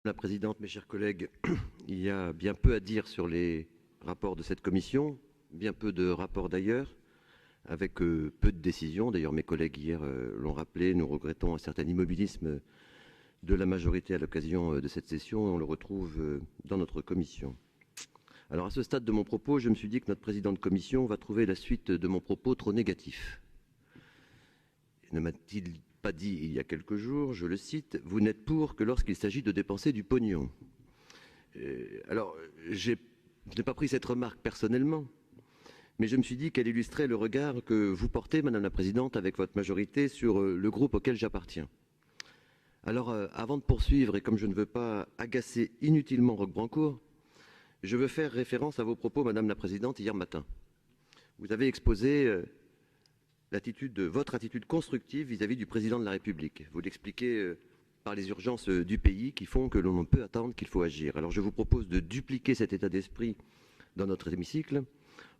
la présidente, mes chers collègues, il y a bien peu à dire sur les rapports de cette commission, bien peu de rapports d'ailleurs, avec peu de décisions. D'ailleurs, mes collègues hier l'ont rappelé, nous regrettons un certain immobilisme de la majorité à l'occasion de cette session. On le retrouve dans notre commission. Alors, à ce stade de mon propos, je me suis dit que notre président de commission va trouver la suite de mon propos trop négatif. Ne m'a-t-il pas dit il y a quelques jours, je le cite, « Vous n'êtes pour que lorsqu'il s'agit de dépenser du pognon ». Alors, je n'ai pas pris cette remarque personnellement, mais je me suis dit qu'elle illustrait le regard que vous portez, Madame la Présidente, avec votre majorité, sur le groupe auquel j'appartiens. Alors, avant de poursuivre, et comme je ne veux pas agacer inutilement Roch-Brancourt, je veux faire référence à vos propos, Madame la Présidente, hier matin. Vous avez exposé votre attitude constructive vis-à-vis du président de la République. Vous l'expliquez par les urgences du pays qui font que l'on ne peut attendre, qu'il faut agir. Alors je vous propose de dupliquer cet état d'esprit dans notre hémicycle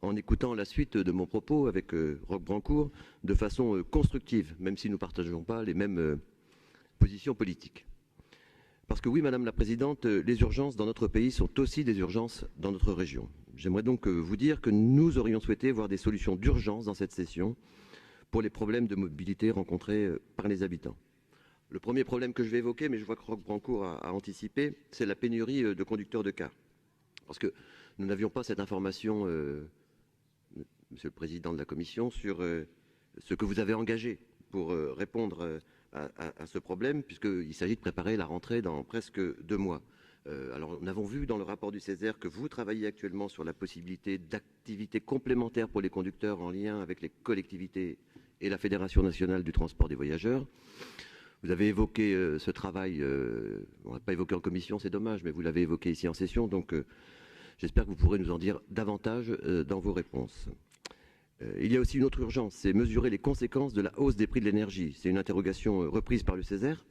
en écoutant la suite de mon propos avec Roch-Brancourt de façon constructive, même si nous ne partageons pas les mêmes positions politiques. Parce que oui, Madame la Présidente, les urgences dans notre pays sont aussi des urgences dans notre région. J'aimerais donc vous dire que nous aurions souhaité voir des solutions d'urgence dans cette session pour les problèmes de mobilité rencontrés par les habitants. Le premier problème que je vais évoquer, mais je vois que Roch-Brancourt a anticipé, c'est la pénurie de conducteurs de cars. Parce que nous n'avions pas cette information, Monsieur le Président de la Commission, sur ce que vous avez engagé pour répondre à ce problème, puisqu'il s'agit de préparer la rentrée dans presque 2 mois. Alors, nous avons vu dans le rapport du Césaire que vous travaillez actuellement sur la possibilité d'activités complémentaires pour les conducteurs en lien avec les collectivités et la Fédération nationale du transport des voyageurs. Vous avez évoqué ce travail, on n'a pas évoqué en commission, c'est dommage, mais vous l'avez évoqué ici en session, donc j'espère que vous pourrez nous en dire davantage dans vos réponses. Il y a aussi une autre urgence, c'est mesurer les conséquences de la hausse des prix de l'énergie. C'est une interrogation reprise par le Césaire,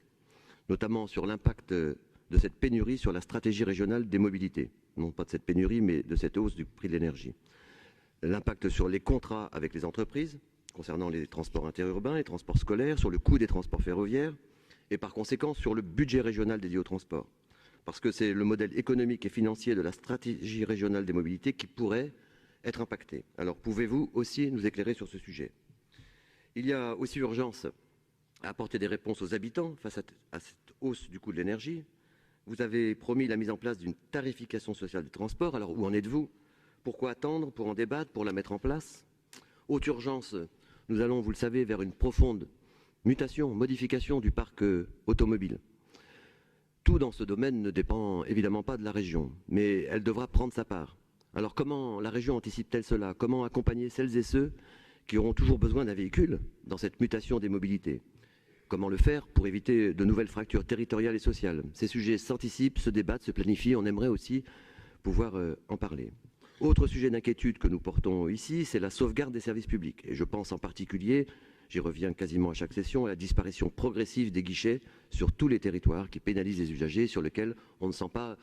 notamment sur l'impact de cette pénurie sur la stratégie régionale des mobilités. Non pas de cette pénurie, mais de cette hausse du prix de l'énergie. L'impact sur les contrats avec les entreprises, concernant les transports interurbains, les transports scolaires, sur le coût des transports ferroviaires, et par conséquent sur le budget régional dédié au transport. Parce que c'est le modèle économique et financier de la stratégie régionale des mobilités qui pourrait être impacté. Alors pouvez-vous aussi nous éclairer sur ce sujet? Il y a aussi urgence à apporter des réponses aux habitants face à cette hausse du coût de l'énergie. Vous avez promis la mise en place d'une tarification sociale des transports. Alors où en êtes-vous? Pourquoi attendre pour en débattre, pour la mettre en place? Haute urgence, nous allons, vous le savez, vers une profonde mutation, modification du parc automobile. Tout dans ce domaine ne dépend évidemment pas de la région, mais elle devra prendre sa part. Alors comment la région anticipe-t-elle cela? Comment accompagner celles et ceux qui auront toujours besoin d'un véhicule dans cette mutation des mobilités? Comment le faire pour éviter de nouvelles fractures territoriales et sociales? Ces sujets s'anticipent, se débattent, se planifient. On aimerait aussi pouvoir en parler. Autre sujet d'inquiétude que nous portons ici, c'est la sauvegarde des services publics. Et je pense en particulier, j'y reviens quasiment à chaque session, à la disparition progressive des guichets sur tous les territoires qui pénalisent les usagers, sur lesquels on ne sent pas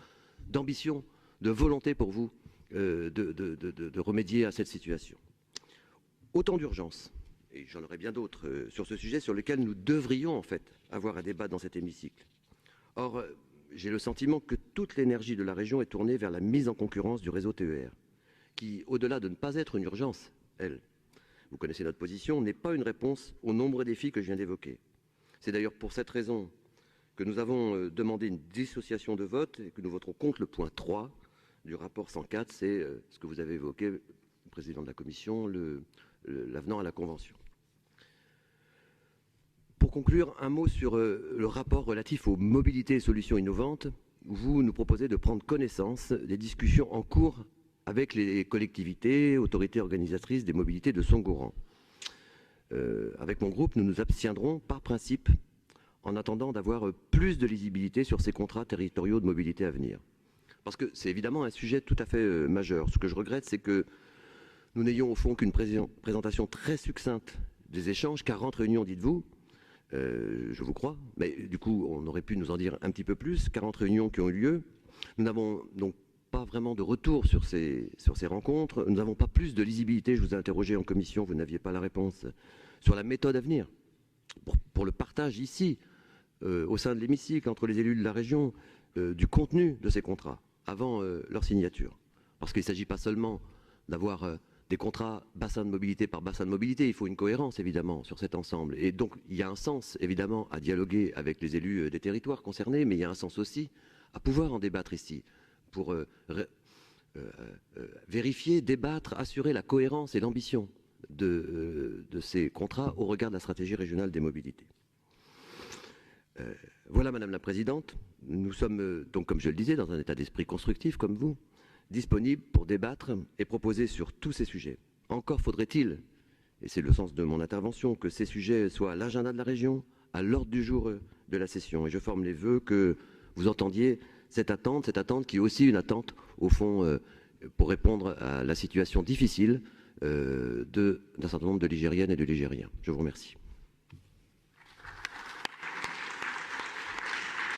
d'ambition, de volonté pour vous de remédier à cette situation. Autant d'urgences, et j'en aurai bien d'autres sur ce sujet, sur lesquels nous devrions en fait avoir un débat dans cet hémicycle. Or, j'ai le sentiment que toute l'énergie de la région est tournée vers la mise en concurrence du réseau TER, qui, au-delà de ne pas être une urgence, elle, vous connaissez notre position, n'est pas une réponse aux nombreux défis que je viens d'évoquer. C'est d'ailleurs pour cette raison que nous avons demandé une dissociation de vote et que nous voterons contre le point 3 du rapport 104, c'est ce que vous avez évoqué, le président de la commission, l'avenant à la Convention. Pour conclure, un mot sur le rapport relatif aux mobilités et solutions innovantes. Vous nous proposez de prendre connaissance des discussions en cours avec les collectivités, autorités organisatrices des mobilités de Songoran. Avec mon groupe, nous nous abstiendrons par principe en attendant d'avoir plus de lisibilité sur ces contrats territoriaux de mobilité à venir. Parce que c'est évidemment un sujet tout à fait majeur. Ce que je regrette, c'est que nous n'ayons au fond qu'une présentation très succincte des échanges, 40 réunions, dites-vous, je vous crois, mais du coup, on aurait pu nous en dire un petit peu plus, 40 réunions qui ont eu lieu. Nous n'avons donc pas vraiment de retour sur ces rencontres, nous n'avons pas plus de lisibilité, je vous ai interrogé en commission, vous n'aviez pas la réponse, sur la méthode à venir, pour le partage ici, au sein de l'hémicycle, entre les élus de la région. du contenu de ces contrats avant leur signature. Parce qu'il ne s'agit pas seulement d'avoir des contrats bassin de mobilité par bassin de mobilité, il faut une cohérence évidemment sur cet ensemble. Et donc il y a un sens évidemment à dialoguer avec les élus des territoires concernés, mais il y a un sens aussi à pouvoir en débattre ici pour vérifier, débattre, assurer la cohérence et l'ambition de ces contrats au regard de la stratégie régionale des mobilités. Voilà, Madame la Présidente, nous sommes donc, comme je le disais, dans un état d'esprit constructif comme vous, disponibles pour débattre et proposer sur tous ces sujets. Encore faudrait-il, et c'est le sens de mon intervention, que ces sujets soient à l'agenda de la région, à l'ordre du jour de la session. Et je forme les vœux que vous entendiez cette attente qui est aussi une attente, au fond, pour répondre à la situation difficile d'un certain nombre de Ligériennes et de Ligériens. Je vous remercie.